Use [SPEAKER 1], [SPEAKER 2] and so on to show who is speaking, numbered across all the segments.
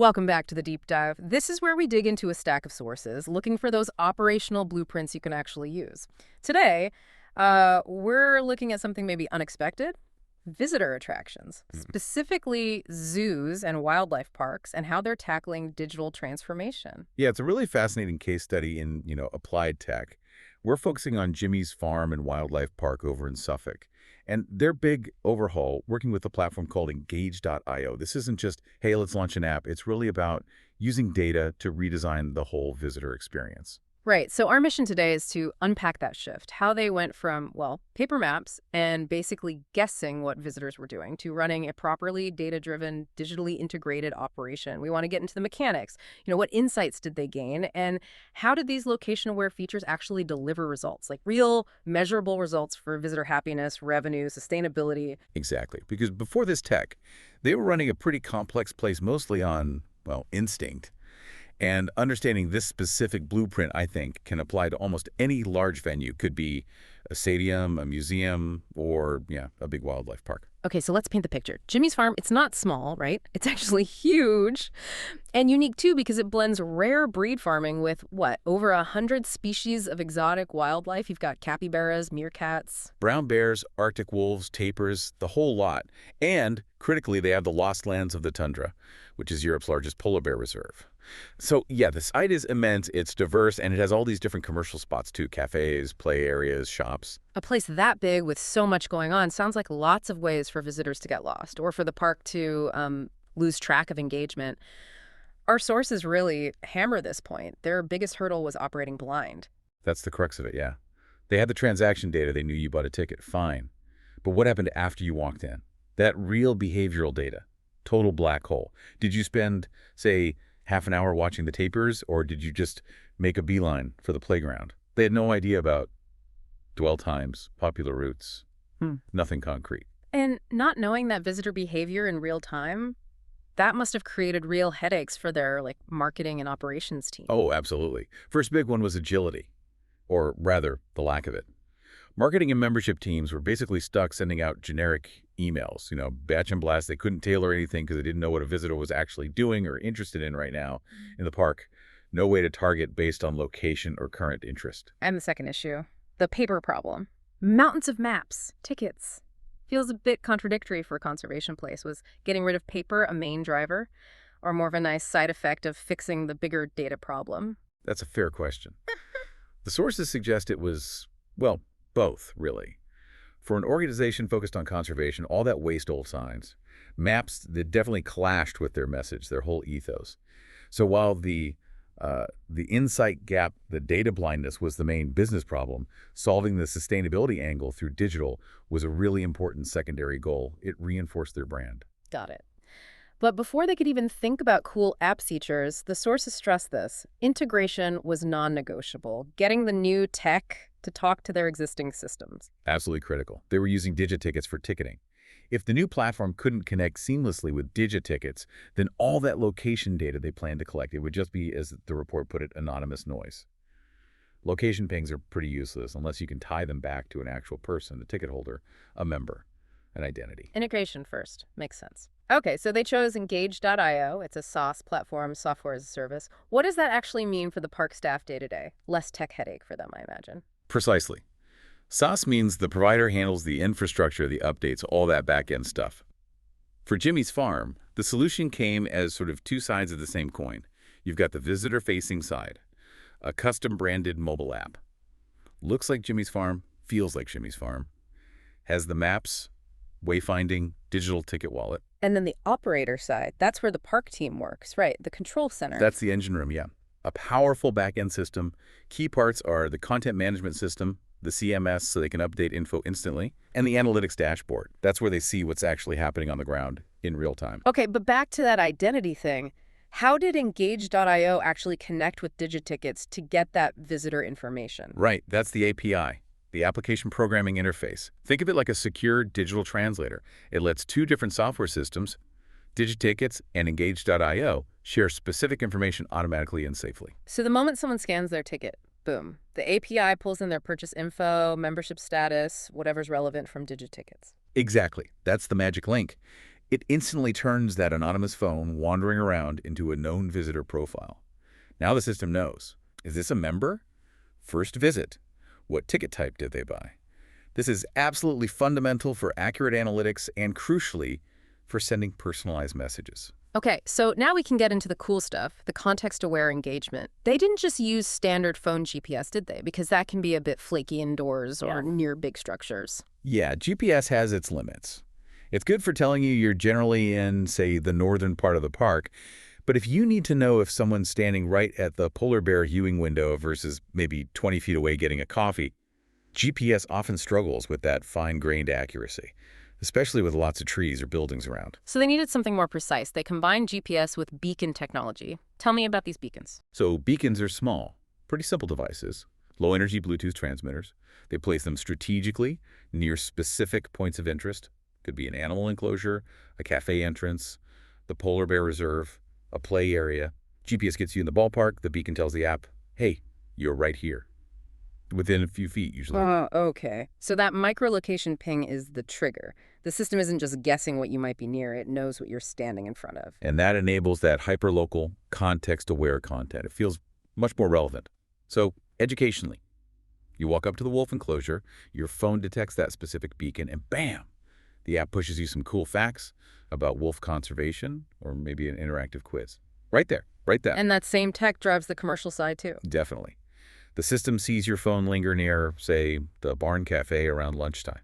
[SPEAKER 1] Welcome back to the deep dive. This is where we dig into a stack of sources, looking for those operational blueprints you can actually use. Today, we're looking at something maybe unexpected, visitor attractions, specifically zoos and wildlife parks, and how they're tackling digital transformation.
[SPEAKER 2] Yeah, it's a really fascinating case study in, applied tech. We're focusing on Jimmy's Farm and Wildlife Park over in Suffolk. And their big overhaul, working with a platform called n-gaged.io. This isn't just, hey, let's launch an app. It's really about using data to redesign the whole visitor experience.
[SPEAKER 1] Right. So our mission today is to unpack that shift, how they went from, well, paper maps and basically guessing what visitors were doing to running a properly data-driven, digitally integrated operation. We want to get into the mechanics. What insights did they gain? And how did these location-aware features actually deliver results, like real measurable results for visitor happiness, revenue, sustainability?
[SPEAKER 2] Exactly. Because before this tech, they were running a pretty complex place mostly on, well, instinct. And understanding this specific blueprint, I think, can apply to almost any large venue. Could be a stadium, a museum, or, a big wildlife park.
[SPEAKER 1] Okay, so let's paint the picture. Jimmy's Farm, it's not small, right? It's actually huge and unique, too, because it blends rare breed farming with, over 100 species of exotic wildlife. You've got capybaras, meerkats.
[SPEAKER 2] Brown bears, Arctic wolves, tapirs, the whole lot. And, critically, they have the lost lands of the tundra, which is Europe's largest polar bear reserve. So, the site is immense, it's diverse, and it has all these different commercial spots, too. Cafes, play areas, shops.
[SPEAKER 1] A place that big with so much going on sounds like lots of ways for visitors to get lost or for the park to lose track of engagement. Our sources really hammer this point. Their biggest hurdle was operating blind.
[SPEAKER 2] That's the crux of it, yeah. They had the transaction data. They knew you bought a ticket. Fine. But what happened after you walked in? That real behavioral data. Total black hole. Did you spend, say, half an hour watching the tapirs, or did you just make a beeline for the playground? They had no idea about dwell times, popular routes, nothing concrete.
[SPEAKER 1] And not knowing that visitor behavior in real time, that must have created real headaches for their marketing and operations team.
[SPEAKER 2] Oh, absolutely. First big one was agility, or rather, the lack of it. Marketing and membership teams were basically stuck sending out generic emails, batch and blast. They couldn't tailor anything because they didn't know what a visitor was actually doing or interested in right now in the park. No way to target based on location or current interest.
[SPEAKER 1] And the second issue, the paper problem. Mountains of maps, tickets. Feels a bit contradictory for a conservation place. Was getting rid of paper a main driver, or more of a nice side effect of fixing the bigger data problem?
[SPEAKER 2] That's a fair question. The sources suggest it was, well, both, really. For an organization focused on conservation, all that waste old signs, maps that definitely clashed with their message, their whole ethos. So while the insight gap, the data blindness was the main business problem, solving the sustainability angle through digital was a really important secondary goal. It reinforced their brand.
[SPEAKER 1] Got it. But before they could even think about cool app features, the sources stressed this. Integration was non-negotiable. Getting the new tech to talk to their existing systems.
[SPEAKER 2] Absolutely critical. They were using digitickets for ticketing. If the new platform couldn't connect seamlessly with digitickets, then all that location data they planned to collect, it would just be, as the report put it, anonymous noise. Location pings are pretty useless unless you can tie them back to an actual person, the ticket holder, a member, an identity.
[SPEAKER 1] Integration first. Makes sense. Okay, so they chose n-gaged.io. It's a SaaS platform, software as a service. What does that actually mean for the park staff day-to-day? Less tech headache for them, I imagine.
[SPEAKER 2] Precisely. SaaS means the provider handles the infrastructure, the updates, all that back-end stuff. For Jimmy's Farm, the solution came as sort of two sides of the same coin. You've got the visitor-facing side, a custom-branded mobile app. Looks like Jimmy's Farm, feels like Jimmy's Farm, has the maps, wayfinding, digital ticket wallet.
[SPEAKER 1] And then the operator side, that's where the park team works, right? The control center.
[SPEAKER 2] That's the engine room, yeah. A powerful back-end system. Key parts are the content management system, the CMS so they can update info instantly, and the analytics dashboard. That's where they see what's actually happening on the ground in real time.
[SPEAKER 1] Okay, but back to that identity thing. How did n-gaged.io actually connect with digitickets to get that visitor information?
[SPEAKER 2] Right, that's the API, the application programming interface. Think of it like a secure digital translator. It lets two different software systems, digitickets and n-gaged.io, share specific information automatically and safely.
[SPEAKER 1] So the moment someone scans their ticket, boom, the API pulls in their purchase info, membership status, whatever's relevant from digitickets.
[SPEAKER 2] Exactly. That's the magic link. It instantly turns that anonymous phone wandering around into a known visitor profile. Now the system knows. Is this a member? First visit. What ticket type did they buy? This is absolutely fundamental for accurate analytics and, crucially, for sending personalized messages.
[SPEAKER 1] Okay, so now we can get into the cool stuff, the context-aware engagement. They didn't just use standard phone GPS, did they? Because that can be a bit flaky indoors or near big structures.
[SPEAKER 2] Yeah, GPS has its limits. It's good for telling you you're generally in, say, the northern part of the park, but if you need to know if someone's standing right at the polar bear viewing window versus maybe 20 feet away getting a coffee, GPS often struggles with that fine-grained accuracy, especially with lots of trees or buildings around.
[SPEAKER 1] So they needed something more precise. They combined GPS with beacon technology. Tell me about these beacons.
[SPEAKER 2] So beacons are small, pretty simple devices, low-energy Bluetooth transmitters. They place them strategically near specific points of interest. Could be an animal enclosure, a cafe entrance, the polar bear reserve, a play area. GPS gets you in the ballpark. The beacon tells the app, hey, you're right here. Within a few feet, usually.
[SPEAKER 1] Okay. So that microlocation ping is the trigger. The system isn't just guessing what you might be near. It knows what you're standing in front of.
[SPEAKER 2] And that enables that hyperlocal, context-aware content. It feels much more relevant. So, educationally, you walk up to the wolf enclosure, your phone detects that specific beacon, and bam! The app pushes you some cool facts about wolf conservation or maybe an interactive quiz. Right there, right there.
[SPEAKER 1] And that same tech drives the commercial side, too.
[SPEAKER 2] Definitely. The system sees your phone linger near, say, the barn cafe around lunchtime.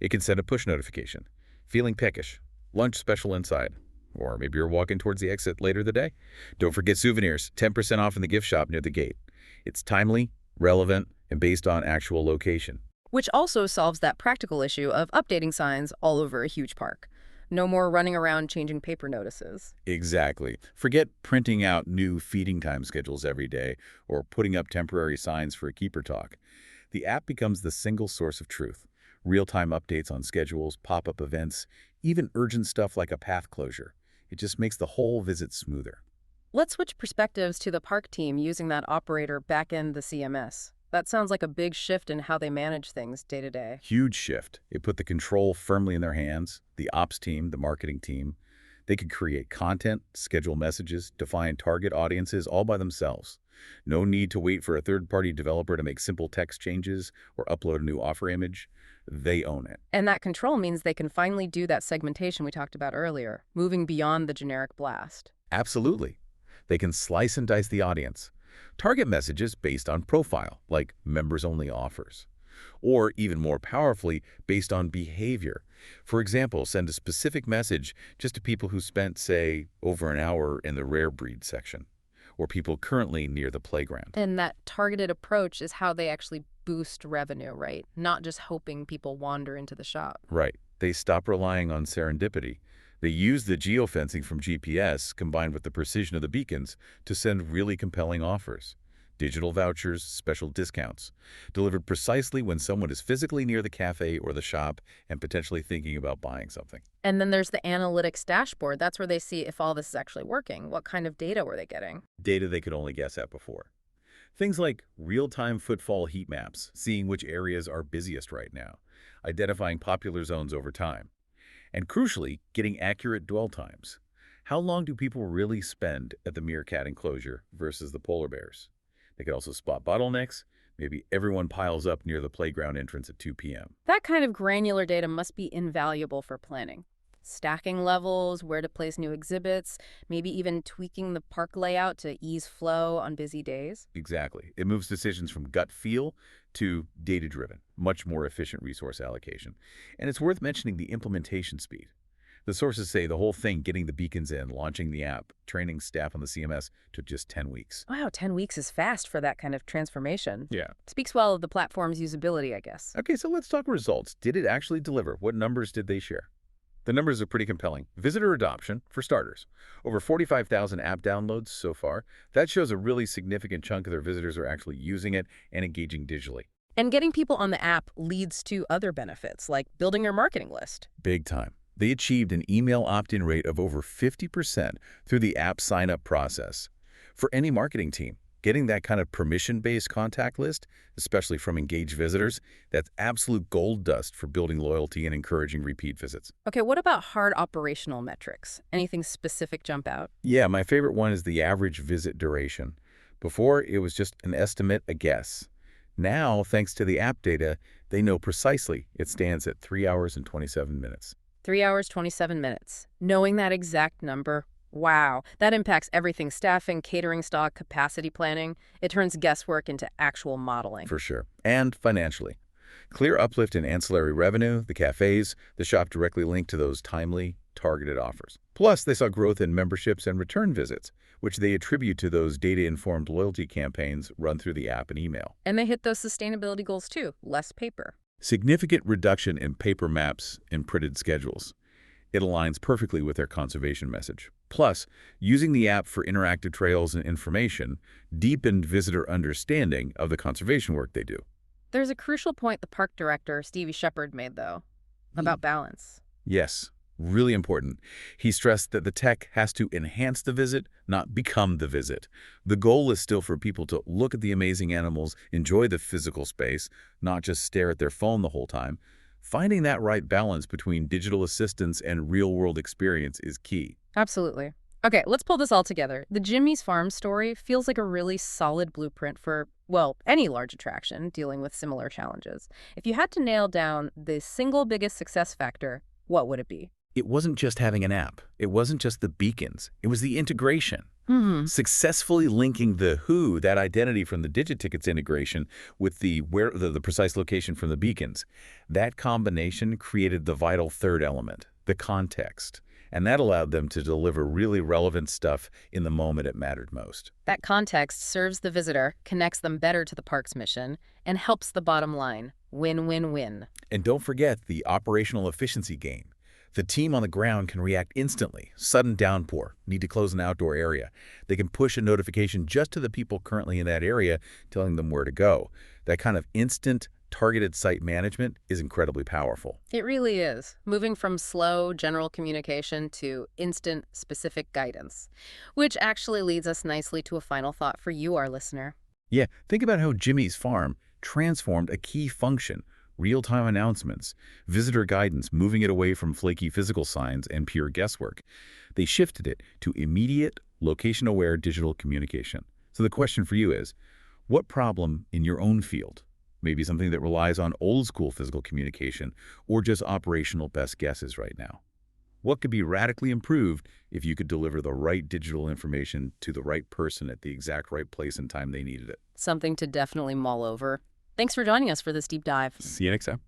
[SPEAKER 2] It can send a push notification. Feeling peckish. Lunch special inside. Or maybe you're walking towards the exit later the day. Don't forget souvenirs. 10% off in the gift shop near the gate. It's timely, relevant, and based on actual location.
[SPEAKER 1] Which also solves that practical issue of updating signs all over a huge park. No more running around changing paper notices.
[SPEAKER 2] Exactly. Forget printing out new feeding time schedules every day or putting up temporary signs for a keeper talk. The app becomes the single source of truth. Real-time updates on schedules, pop-up events, even urgent stuff like a path closure. It just makes the whole visit smoother.
[SPEAKER 1] Let's switch perspectives to the park team using that operator back in the CMS. That sounds like a big shift in how they manage things day to day.
[SPEAKER 2] Huge shift. It put the control firmly in their hands. The ops team, the marketing team, they could create content, schedule messages, define target audiences all by themselves. No need to wait for a third-party developer to make simple text changes or upload a new offer image. They own it.
[SPEAKER 1] And that control means they can finally do that segmentation we talked about earlier, moving beyond the generic blast.
[SPEAKER 2] Absolutely. They can slice and dice the audience. Target messages based on profile, like members-only offers. Or, even more powerfully, based on behavior. For example, send a specific message just to people who spent, say, over an hour in the rare breed section, or people currently near the playground.
[SPEAKER 1] And that targeted approach is how they actually boost revenue, right? Not just hoping people wander into the shop.
[SPEAKER 2] Right. They stop relying on serendipity. They use the geofencing from GPS, combined with the precision of the beacons, to send really compelling offers. Digital vouchers, special discounts, delivered precisely when someone is physically near the cafe or the shop and potentially thinking about buying something.
[SPEAKER 1] And then there's the analytics dashboard. That's where they see if all this is actually working. What kind of data were they getting?
[SPEAKER 2] Data they could only guess at before. Things like real-time footfall heat maps, seeing which areas are busiest right now, identifying popular zones over time. And crucially, getting accurate dwell times. How long do people really spend at the meerkat enclosure versus the polar bears? They could also spot bottlenecks. Maybe everyone piles up near the playground entrance at 2 p.m.
[SPEAKER 1] That kind of granular data must be invaluable for planning. Stacking levels, where to place new exhibits, maybe even tweaking the park layout to ease flow on busy days.
[SPEAKER 2] Exactly. It moves decisions from gut feel to data-driven, much more efficient resource allocation. And it's worth mentioning the implementation speed. The sources say the whole thing, getting the beacons in, launching the app, training staff on the CMS, took just 10 weeks.
[SPEAKER 1] Wow, 10 weeks is fast for that kind of transformation.
[SPEAKER 2] Yeah.
[SPEAKER 1] Speaks well of the platform's usability, I guess.
[SPEAKER 2] Okay, so let's talk results. Did it actually deliver? What numbers did they share? The numbers are pretty compelling. Visitor adoption, for starters. Over 45,000 app downloads so far. That shows a really significant chunk of their visitors are actually using it and engaging digitally.
[SPEAKER 1] And getting people on the app leads to other benefits, like building your marketing list.
[SPEAKER 2] Big time. They achieved an email opt-in rate of over 50% through the app sign-up process. For any marketing team, Getting that kind of permission-based contact list, especially from engaged visitors, that's absolute gold dust for building loyalty and encouraging repeat visits.
[SPEAKER 1] Okay, what about hard operational metrics? Anything specific jump out?
[SPEAKER 2] Yeah, my favorite one is the average visit duration. Before, it was just an estimate, a guess. Now, thanks to the app data, they know precisely it stands at 3 hours and 27 minutes.
[SPEAKER 1] 3 hours, 27 minutes. Knowing that exact number, wow, that impacts everything: staffing, catering stock, capacity planning. It turns guesswork into actual modeling.
[SPEAKER 2] For sure. And financially. Clear uplift in ancillary revenue, the cafes, the shop directly linked to those timely, targeted offers. Plus, they saw growth in memberships and return visits, which they attribute to those data-informed loyalty campaigns run through the app and email.
[SPEAKER 1] And they hit those sustainability goals too: less paper.
[SPEAKER 2] Significant reduction in paper maps and printed schedules. It aligns perfectly with their conservation message. Plus, using the app for interactive trails and information deepened visitor understanding of the conservation work they do.
[SPEAKER 1] There's a crucial point the park director, Stevie Shepard, made, though, about balance.
[SPEAKER 2] Yes, really important. He stressed that the tech has to enhance the visit, not become the visit. The goal is still for people to look at the amazing animals, enjoy the physical space, not just stare at their phone the whole time. Finding that right balance between digital assistance and real-world experience is key.
[SPEAKER 1] Absolutely. Okay, let's pull this all together. The Jimmy's Farm story feels like a really solid blueprint for, well, any large attraction dealing with similar challenges. If you had to nail down the single biggest success factor, what would it be?
[SPEAKER 2] It wasn't just having an app. It wasn't just the beacons. It was the integration. Successfully linking the who, that identity from the Digitickets integration, with the precise location from the beacons. That combination created the vital third element, the context. And that allowed them to deliver really relevant stuff in the moment it mattered most.
[SPEAKER 1] That context serves the visitor, connects them better to the park's mission, and helps the bottom line. Win-win-win.
[SPEAKER 2] And don't forget the operational efficiency gain. The team on the ground can react instantly. Sudden downpour, need to close an outdoor area. They can push a notification just to the people currently in that area, telling them where to go. That kind of instant, targeted site management is incredibly powerful.
[SPEAKER 1] It really is, moving from slow, general communication to instant, specific guidance. Which actually leads us nicely to a final thought for you, our listener.
[SPEAKER 2] Yeah, think about how Jimmy's Farm transformed a key function. Real-time announcements, visitor guidance, moving it away from flaky physical signs and pure guesswork. They shifted it to immediate, location-aware digital communication. So the question for you is, what problem in your own field, maybe something that relies on old-school physical communication or just operational best guesses right now? What could be radically improved if you could deliver the right digital information to the right person at the exact right place and time they needed it?
[SPEAKER 1] Something to definitely mull over. Thanks for joining us for this deep dive.
[SPEAKER 2] See you next time.